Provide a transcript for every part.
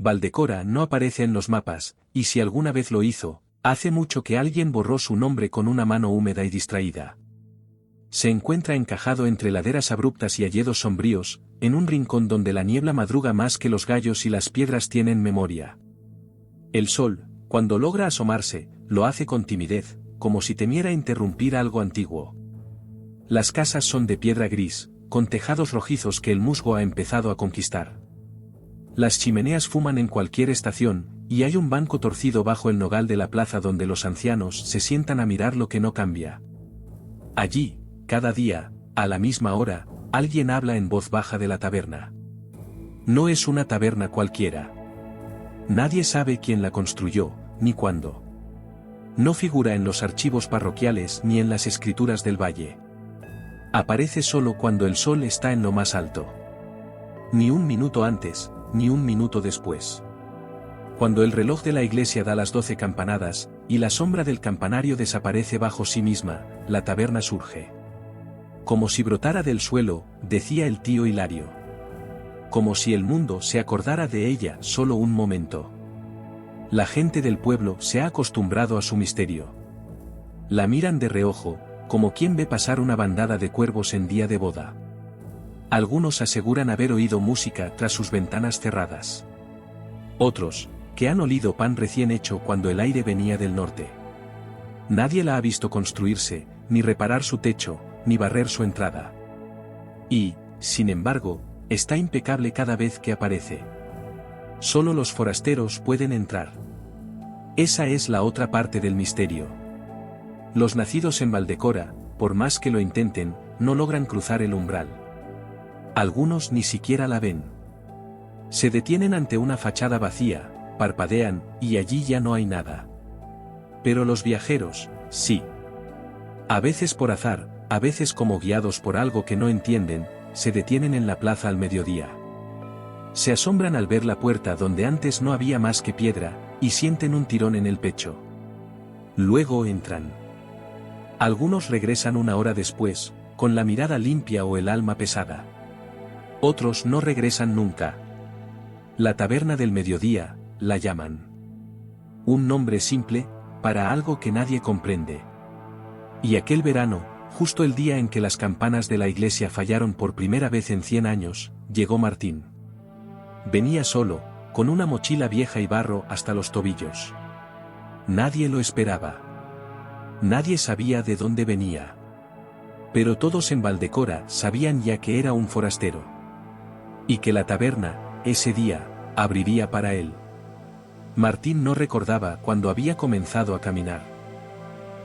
Valdecora no aparece en los mapas, y si alguna vez lo hizo, hace mucho que alguien borró su nombre con una mano húmeda y distraída. Se encuentra encajado entre laderas abruptas y hayedos sombríos, en un rincón donde la niebla madruga más que los gallos y las piedras tienen memoria. El sol, cuando logra asomarse, lo hace con timidez, como si temiera interrumpir algo antiguo. Las casas son de piedra gris, con tejados rojizos que el musgo ha empezado a conquistar. Las chimeneas fuman en cualquier estación, y hay un banco torcido bajo el nogal de la plaza donde los ancianos se sientan a mirar lo que no cambia. Allí, cada día, a la misma hora, alguien habla en voz baja de la taberna. No es una taberna cualquiera. Nadie sabe quién la construyó, ni cuándo. No figura en los archivos parroquiales ni en las escrituras del valle. Aparece solo cuando el sol está en lo más alto. Ni un minuto antes, ni un minuto después. Cuando el reloj de la iglesia da las 12 campanadas, y la sombra del campanario desaparece bajo sí misma, la taberna surge. Como si brotara del suelo, decía el tío Hilario. Como si el mundo se acordara de ella solo un momento. La gente del pueblo se ha acostumbrado a su misterio. La miran de reojo, como quien ve pasar una bandada de cuervos en día de boda. Algunos aseguran haber oído música tras sus ventanas cerradas. Otros, que han olido pan recién hecho cuando el aire venía del norte. Nadie la ha visto construirse, ni reparar su techo, ni barrer su entrada. Y, sin embargo, está impecable cada vez que aparece. Solo los forasteros pueden entrar. Esa es la otra parte del misterio. Los nacidos en Valdecora, por más que lo intenten, no logran cruzar el umbral. Algunos ni siquiera la ven. Se detienen ante una fachada vacía, parpadean, y allí ya no hay nada. Pero los viajeros, sí. A veces por azar, a veces como guiados por algo que no entienden, se detienen en la plaza al mediodía. Se asombran al ver la puerta donde antes no había más que piedra, y sienten un tirón en el pecho. Luego entran. Algunos regresan una hora después, con la mirada limpia o el alma pesada. Otros no regresan nunca. La taberna del mediodía, la llaman. Un nombre simple, para algo que nadie comprende. Y aquel verano, justo el día en que las campanas de la iglesia fallaron por primera vez en 100 años, llegó Martín. Venía solo, con una mochila vieja y barro hasta los tobillos. Nadie lo esperaba. Nadie sabía de dónde venía. Pero todos en Valdecora sabían ya que era un forastero. Y que la taberna, ese día, abriría para él. Martín no recordaba cuándo había comenzado a caminar.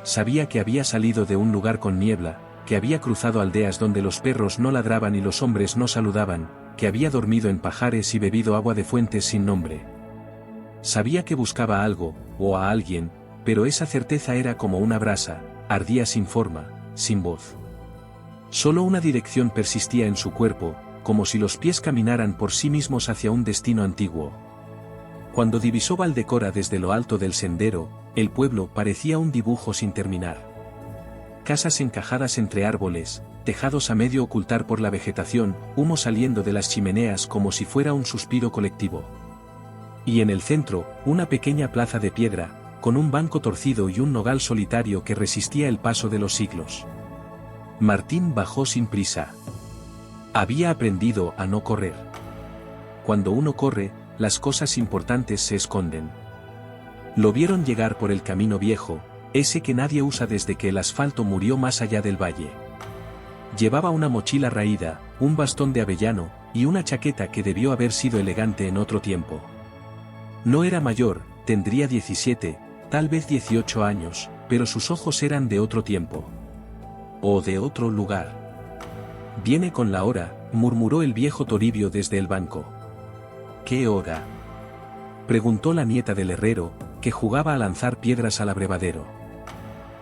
Sabía que había salido de un lugar con niebla, que había cruzado aldeas donde los perros no ladraban y los hombres no saludaban, que había dormido en pajares y bebido agua de fuentes sin nombre. Sabía que buscaba algo, o a alguien, pero esa certeza era como una brasa, ardía sin forma, sin voz. Solo una dirección persistía en su cuerpo, como si los pies caminaran por sí mismos hacia un destino antiguo. Cuando divisó Valdecora desde lo alto del sendero, el pueblo parecía un dibujo sin terminar. Casas encajadas entre árboles, tejados a medio ocultar por la vegetación, humo saliendo de las chimeneas como si fuera un suspiro colectivo. Y en el centro, una pequeña plaza de piedra, con un banco torcido y un nogal solitario que resistía el paso de los siglos. Martín bajó sin prisa. Había aprendido a no correr. Cuando uno corre, las cosas importantes se esconden. Lo vieron llegar por el camino viejo, ese que nadie usa desde que el asfalto murió más allá del valle. Llevaba una mochila raída, un bastón de avellano, y una chaqueta que debió haber sido elegante en otro tiempo. No era mayor, tendría 17, tal vez 18 años, pero sus ojos eran de otro tiempo. O de otro lugar. «Viene con la hora», murmuró el viejo Toribio desde el banco. «¿Qué hora?», preguntó la nieta del herrero, que jugaba a lanzar piedras al abrevadero.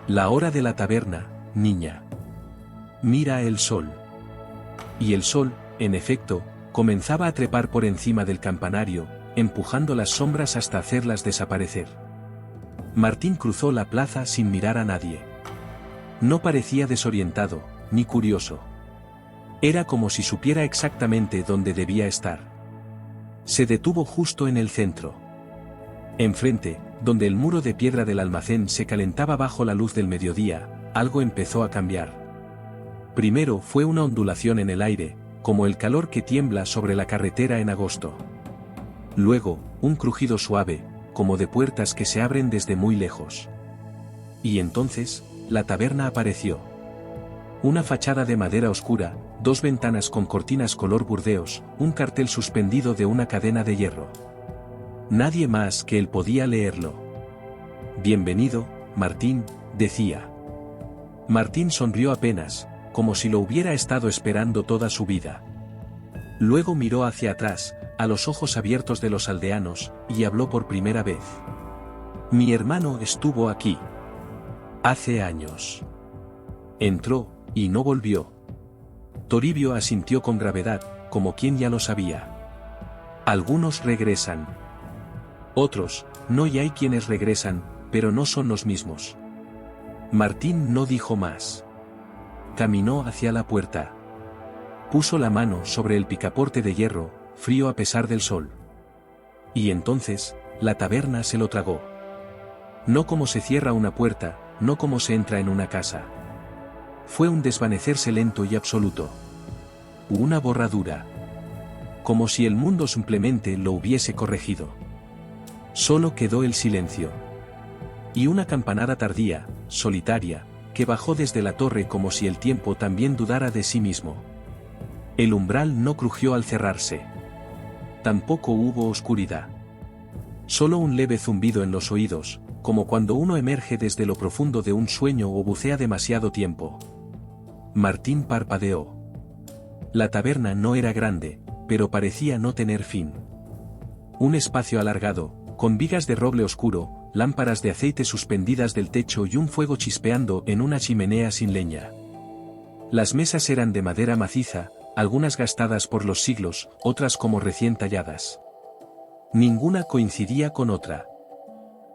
«La hora de la taberna, niña. Mira el sol». Y el sol, en efecto, comenzaba a trepar por encima del campanario, empujando las sombras hasta hacerlas desaparecer. Martín cruzó la plaza sin mirar a nadie. No parecía desorientado, ni curioso. Era como si supiera exactamente dónde debía estar. Se detuvo justo en el centro. Enfrente, donde el muro de piedra del almacén se calentaba bajo la luz del mediodía, algo empezó a cambiar. Primero fue una ondulación en el aire, como el calor que tiembla sobre la carretera en agosto. Luego, un crujido suave, como de puertas que se abren desde muy lejos. Y entonces, la taberna apareció. Una fachada de madera oscura, 2 ventanas con cortinas color burdeos, un cartel suspendido de una cadena de hierro. Nadie más que él podía leerlo. Bienvenido, Martín, decía. Martín sonrió apenas, como si lo hubiera estado esperando toda su vida. Luego miró hacia atrás, a los ojos abiertos de los aldeanos, y habló por primera vez. Mi hermano estuvo aquí. Hace años. Entró, y no volvió. Toribio asintió con gravedad, como quien ya lo sabía. Algunos regresan. Otros, no, y hay quienes regresan, pero no son los mismos. Martín no dijo más. Caminó hacia la puerta. Puso la mano sobre el picaporte de hierro, frío a pesar del sol. Y entonces, la taberna se lo tragó. No como se cierra una puerta, no como se entra en una casa. Fue un desvanecerse lento y absoluto. Una borradura. Como si el mundo simplemente lo hubiese corregido. Solo quedó el silencio. Y una campanada tardía, solitaria, que bajó desde la torre como si el tiempo también dudara de sí mismo. El umbral no crujió al cerrarse. Tampoco hubo oscuridad. Solo un leve zumbido en los oídos, como cuando uno emerge desde lo profundo de un sueño o bucea demasiado tiempo. Martín parpadeó. La taberna no era grande, pero parecía no tener fin. Un espacio alargado, con vigas de roble oscuro, lámparas de aceite suspendidas del techo y un fuego chispeando en una chimenea sin leña. Las mesas eran de madera maciza, algunas gastadas por los siglos, otras como recién talladas. Ninguna coincidía con otra.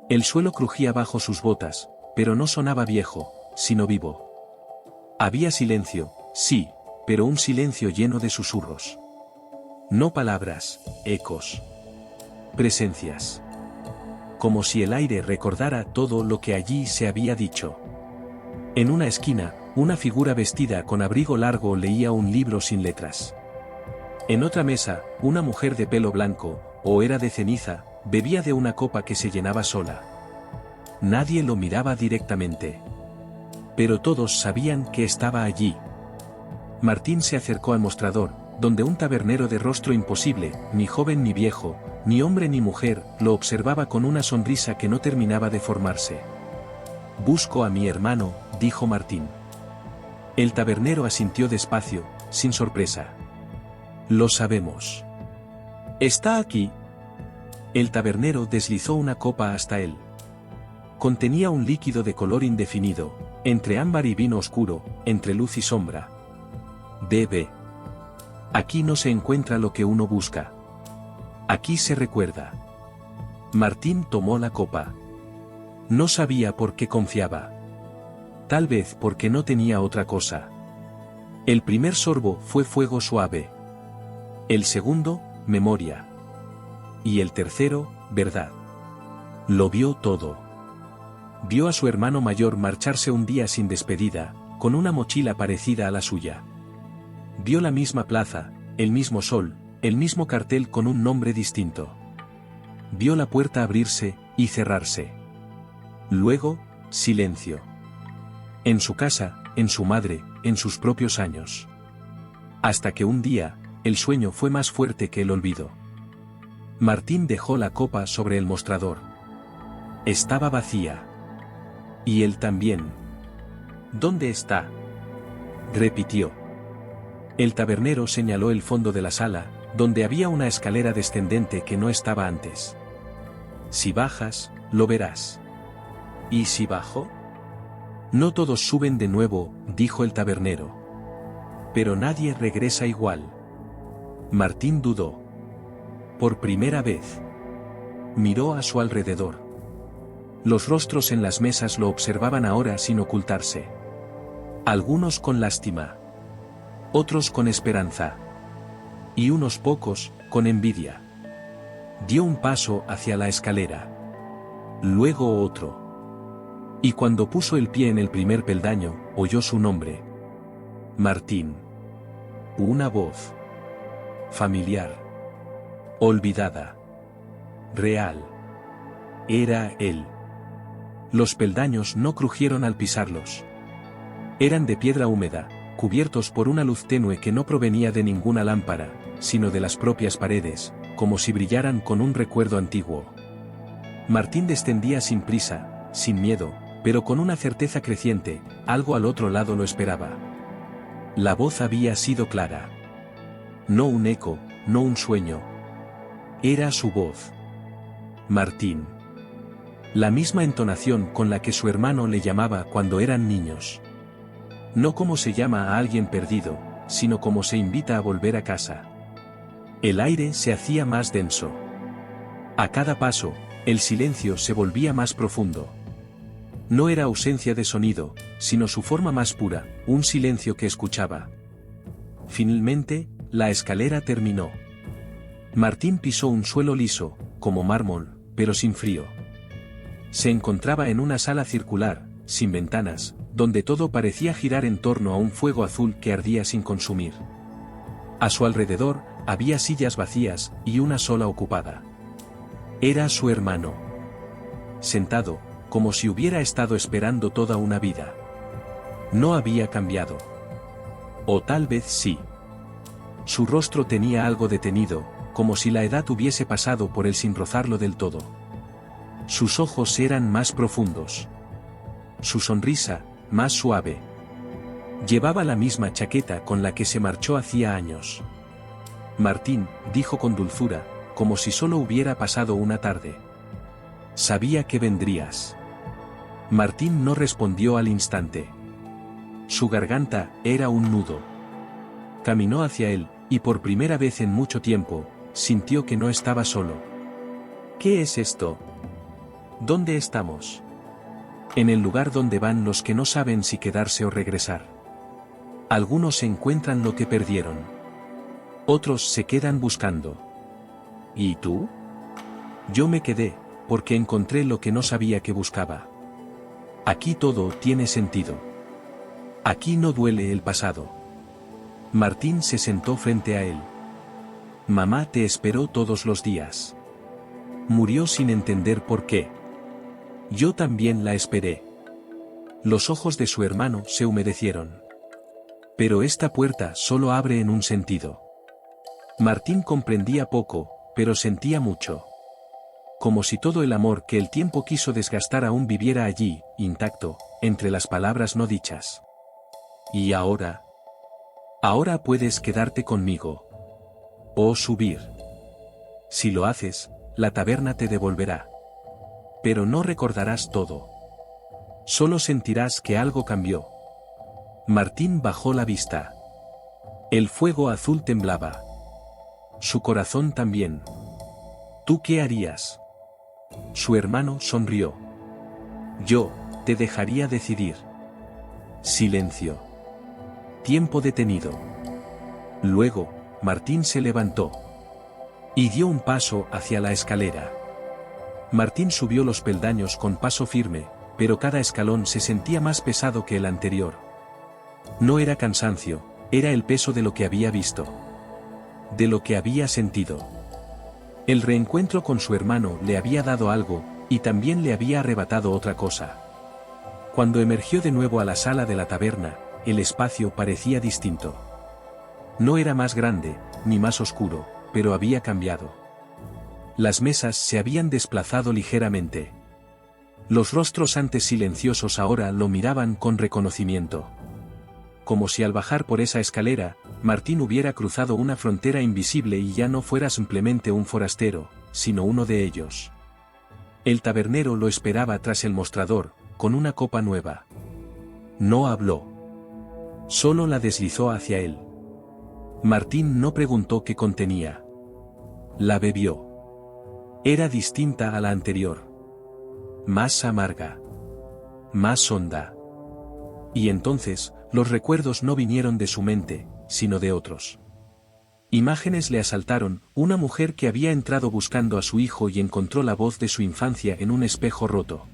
El suelo crujía bajo sus botas, pero no sonaba viejo, sino vivo. Había silencio, sí, pero un silencio lleno de susurros. No palabras, ecos. Presencias. Como si el aire recordara todo lo que allí se había dicho. En una esquina, una figura vestida con abrigo largo leía un libro sin letras. En otra mesa, una mujer de pelo blanco, o era de ceniza, bebía de una copa que se llenaba sola. Nadie lo miraba directamente. Pero todos sabían que estaba allí. Martín se acercó al mostrador, donde un tabernero de rostro imposible, ni joven ni viejo, ni hombre ni mujer, lo observaba con una sonrisa que no terminaba de formarse. Busco a mi hermano, dijo Martín. El tabernero asintió despacio, sin sorpresa. Lo sabemos. Está aquí. El tabernero deslizó una copa hasta él. Contenía un líquido de color indefinido, entre ámbar y vino oscuro, entre luz y sombra. Bebe. Aquí no se encuentra lo que uno busca. Aquí se recuerda. Martín tomó la copa. No sabía por qué confiaba. Tal vez porque no tenía otra cosa. El primer sorbo fue fuego suave. El segundo, memoria. Y el tercero, verdad. Lo vio todo. Vio a su hermano mayor marcharse un día sin despedida, con una mochila parecida a la suya. Vio la misma plaza, el mismo sol, el mismo cartel con un nombre distinto. Vio la puerta abrirse y cerrarse. Luego, silencio. En su casa, en su madre, en sus propios años. Hasta que un día, el sueño fue más fuerte que el olvido. Martín dejó la copa sobre el mostrador. Estaba vacía. Y él también. ¿Dónde está? Repitió. El tabernero señaló el fondo de la sala, donde había una escalera descendente que no estaba antes. Si bajas, lo verás. ¿Y si bajo? No todos suben de nuevo, dijo el tabernero. Pero nadie regresa igual. Martín dudó. Por primera vez. Miró a su alrededor. Los rostros en las mesas lo observaban ahora sin ocultarse. Algunos con lástima. Otros con esperanza. Y unos pocos, con envidia. Dio un paso hacia la escalera. Luego otro. Y cuando puso el pie en el primer peldaño, oyó su nombre. Martín. Una voz. Familiar. Olvidada. Real. Era él. Los peldaños no crujieron al pisarlos. Eran de piedra húmeda, cubiertos por una luz tenue que no provenía de ninguna lámpara, sino de las propias paredes, como si brillaran con un recuerdo antiguo. Martín descendía sin prisa, sin miedo, pero con una certeza creciente, algo al otro lado lo esperaba. La voz había sido clara. No un eco, no un sueño. Era su voz. Martín. La misma entonación con la que su hermano le llamaba cuando eran niños. No como se llama a alguien perdido, sino como se invita a volver a casa. El aire se hacía más denso. A cada paso, el silencio se volvía más profundo. No era ausencia de sonido, sino su forma más pura, un silencio que escuchaba. Finalmente, la escalera terminó. Martín pisó un suelo liso, como mármol, pero sin frío. Se encontraba en una sala circular, sin ventanas, donde todo parecía girar en torno a un fuego azul que ardía sin consumir. A su alrededor, había sillas vacías, y una sola ocupada. Era su hermano. Sentado, como si hubiera estado esperando toda una vida. No había cambiado. O tal vez sí. Su rostro tenía algo detenido, como si la edad hubiese pasado por él sin rozarlo del todo. Sus ojos eran más profundos. Su sonrisa, más suave. Llevaba la misma chaqueta con la que se marchó hacía años. Martín, dijo con dulzura, como si solo hubiera pasado una tarde. Sabía que vendrías. Martín no respondió al instante. Su garganta era un nudo. Caminó hacia él, y por primera vez en mucho tiempo, sintió que no estaba solo. ¿Qué es esto? ¿Dónde estamos? En el lugar donde van los que no saben si quedarse o regresar. Algunos encuentran lo que perdieron. Otros se quedan buscando. ¿Y tú? Yo me quedé, porque encontré lo que no sabía que buscaba. Aquí todo tiene sentido. Aquí no duele el pasado. Martín se sentó frente a él. Mamá te esperó todos los días. Murió sin entender por qué. Yo también la esperé. Los ojos de su hermano se humedecieron. Pero esta puerta solo abre en un sentido. Martín comprendía poco, pero sentía mucho. Como si todo el amor que el tiempo quiso desgastar aún viviera allí, intacto, entre las palabras no dichas. ¿Y ahora? Ahora puedes quedarte conmigo. O subir. Si lo haces, la taberna te devolverá. Pero no recordarás todo. Solo sentirás que algo cambió. Martín bajó la vista. El fuego azul temblaba. Su corazón también. ¿Tú qué harías? Su hermano sonrió. Yo, te dejaría decidir. Silencio. Tiempo detenido. Luego, Martín se levantó. Y dio un paso hacia la escalera. Martín subió los peldaños con paso firme, pero cada escalón se sentía más pesado que el anterior. No era cansancio, era el peso de lo que había visto. De lo que había sentido. El reencuentro con su hermano le había dado algo, y también le había arrebatado otra cosa. Cuando emergió de nuevo a la sala de la taberna, el espacio parecía distinto. No era más grande, ni más oscuro, pero había cambiado. Las mesas se habían desplazado ligeramente. Los rostros antes silenciosos ahora lo miraban con reconocimiento. Como si al bajar por esa escalera, Martín hubiera cruzado una frontera invisible y ya no fuera simplemente un forastero, sino uno de ellos. El tabernero lo esperaba tras el mostrador, con una copa nueva. No habló. Solo la deslizó hacia él. Martín no preguntó qué contenía. La bebió. Era distinta a la anterior. Más amarga. Más honda. Y entonces, los recuerdos no vinieron de su mente, sino de otros. Imágenes le asaltaron, una mujer que había entrado buscando a su hijo y encontró la voz de su infancia en un espejo roto.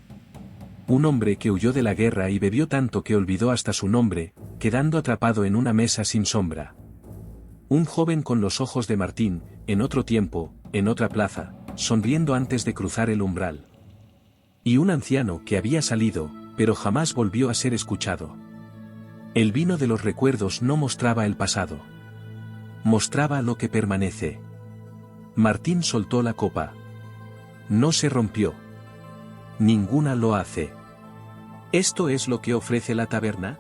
Un hombre que huyó de la guerra y bebió tanto que olvidó hasta su nombre, quedando atrapado en una mesa sin sombra. Un joven con los ojos de Martín, en otro tiempo, en otra plaza, sonriendo antes de cruzar el umbral. Y un anciano que había salido, pero jamás volvió a ser escuchado. El vino de los recuerdos no mostraba el pasado. Mostraba lo que permanece. Martín soltó la copa. No se rompió. Ninguna lo hace. ¿Esto es lo que ofrece la taberna?,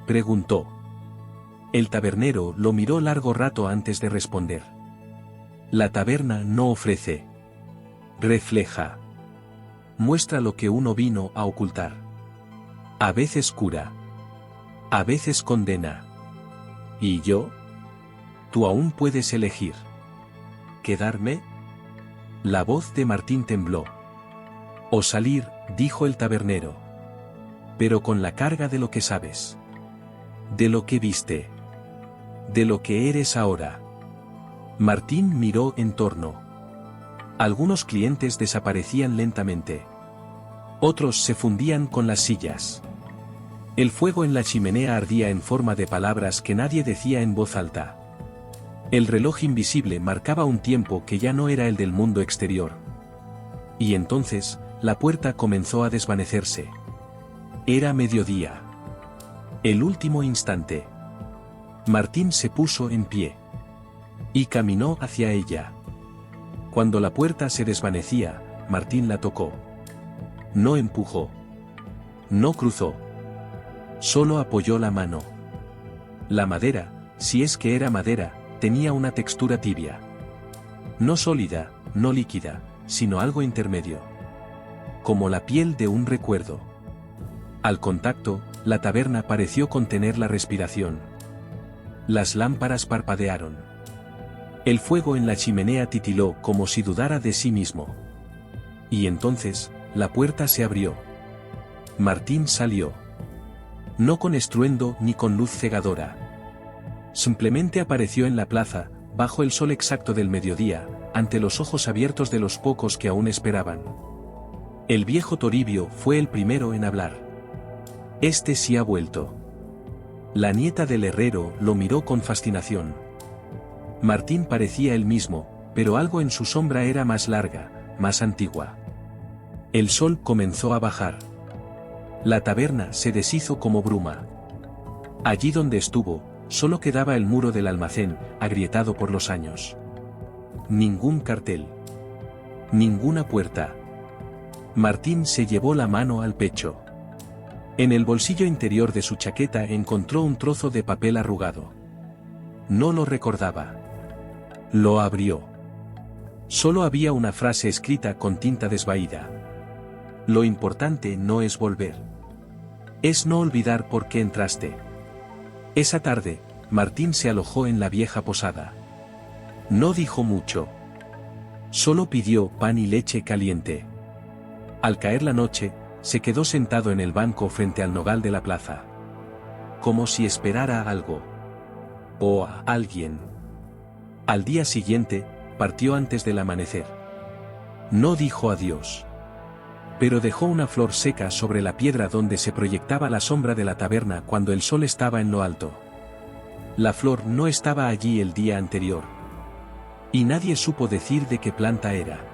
preguntó. El tabernero lo miró largo rato antes de responder. La taberna no ofrece. Refleja. Muestra lo que uno vino a ocultar. A veces cura. A veces condena. ¿Y yo? Tú aún puedes elegir. ¿Quedarme? La voz de Martín tembló. O salir, dijo el tabernero. Pero con la carga de lo que sabes. De lo que viste. De lo que eres ahora. Martín miró en torno. Algunos clientes desaparecían lentamente. Otros se fundían con las sillas. El fuego en la chimenea ardía en forma de palabras que nadie decía en voz alta. El reloj invisible marcaba un tiempo que ya no era el del mundo exterior. Y entonces, la puerta comenzó a desvanecerse. Era mediodía. El último instante. Martín se puso en pie. Y caminó hacia ella. Cuando la puerta se desvanecía, Martín la tocó. No empujó. No cruzó. Solo apoyó la mano. La madera, si es que era madera, tenía una textura tibia. No sólida, no líquida, sino algo intermedio. Como la piel de un recuerdo. Al contacto, la taberna pareció contener la respiración. Las lámparas parpadearon. El fuego en la chimenea titiló como si dudara de sí mismo. Y entonces, la puerta se abrió. Martín salió. No con estruendo ni con luz cegadora. Simplemente apareció en la plaza, bajo el sol exacto del mediodía, ante los ojos abiertos de los pocos que aún esperaban. El viejo Toribio fue el primero en hablar. Este sí ha vuelto. La nieta del herrero lo miró con fascinación. Martín parecía el mismo, pero algo en su sombra era más larga, más antigua. El sol comenzó a bajar. La taberna se deshizo como bruma. Allí donde estuvo, solo quedaba el muro del almacén, agrietado por los años. Ningún cartel. Ninguna puerta. Martín se llevó la mano al pecho. En el bolsillo interior de su chaqueta encontró un trozo de papel arrugado. No lo recordaba. Lo abrió. Solo había una frase escrita con tinta desvaída. Lo importante no es volver. Es no olvidar por qué entraste. Esa tarde, Martín se alojó en la vieja posada. No dijo mucho. Solo pidió pan y leche caliente. Al caer la noche, se quedó sentado en el banco frente al nogal de la plaza. Como si esperara algo. O a alguien. Al día siguiente, partió antes del amanecer. No dijo adiós. Pero dejó una flor seca sobre la piedra donde se proyectaba la sombra de la taberna cuando el sol estaba en lo alto. La flor no estaba allí el día anterior. Y nadie supo decir de qué planta era.